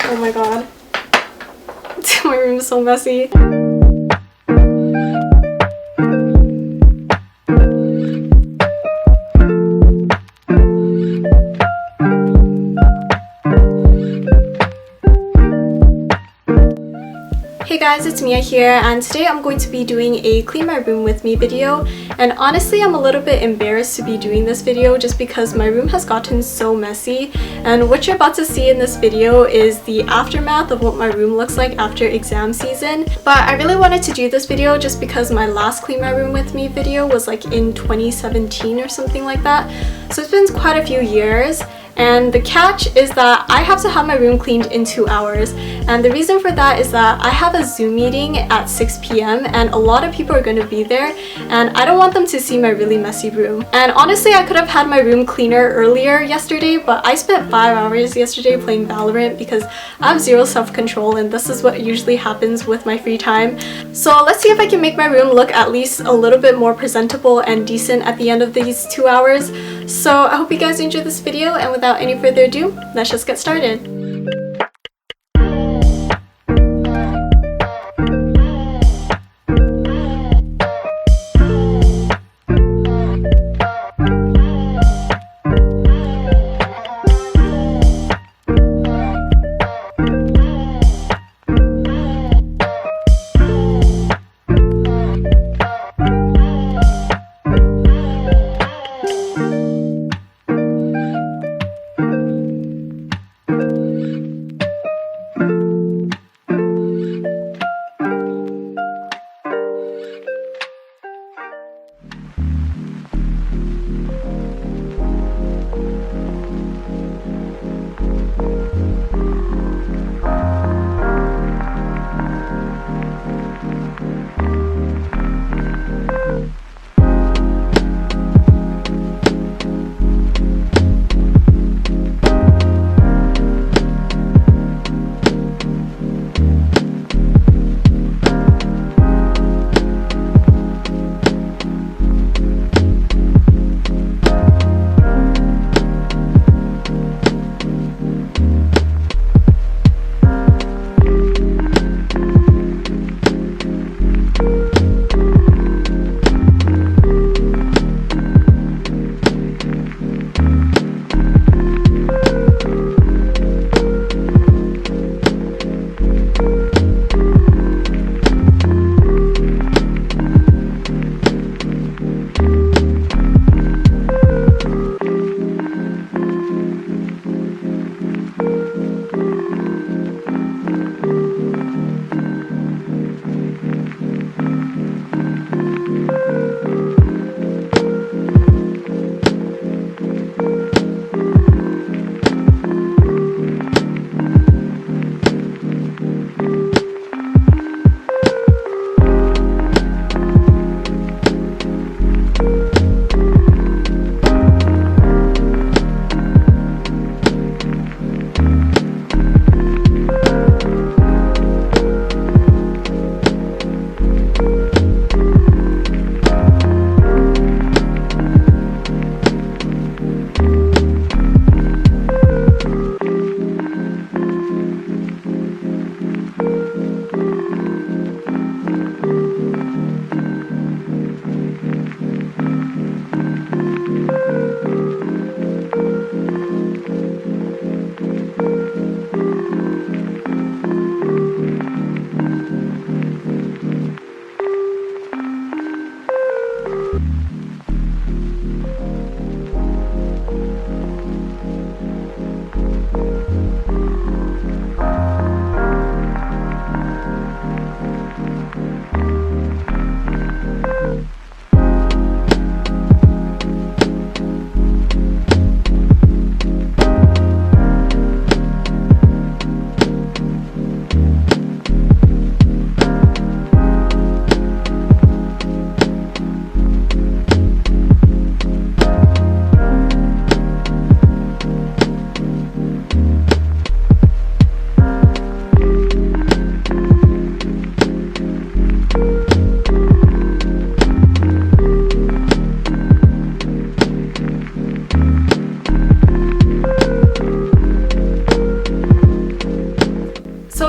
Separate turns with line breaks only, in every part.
Oh my god. My room is so messy. Hey guys, it's Mia here, and today I'm going to be doing a clean my room with me video. And honestly, I'm a little bit embarrassed to be doing this video just because my room has gotten so messy, and what you're about to see in this video is the aftermath of what my room looks like after exam season. But I really wanted to do this video just because my last clean my room with me video was like in 2017 or something like that, so it's been quite a few years. And the catch is that I have to have my room cleaned in 2 hours, and the reason for that is that I have a Zoom meeting at 6 p.m. and a lot of people are going to be there, and I don't want them to see my really messy room. And honestly, I could have had my room cleaner earlier yesterday, but I spent 5 hours yesterday playing Valorant because I have zero self-control, and this is what usually happens with my free time. So let's see if I can make my room look at least a little bit more presentable and decent at the end of these 2 hours. So I hope you guys enjoyed this video, and without any further ado, let's just get started.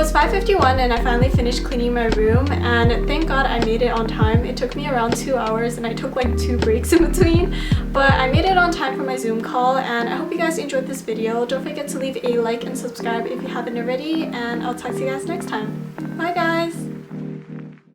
it's 5:51 and I finally finished cleaning my room, and thank God I made it on time. It took me around 2 hours and I took like 2 breaks in between, but I made it on time for my Zoom call, and I hope you guys enjoyed this video. Don't forget to leave a like and subscribe if you haven't already, and I'll talk to you guys next time. Bye guys!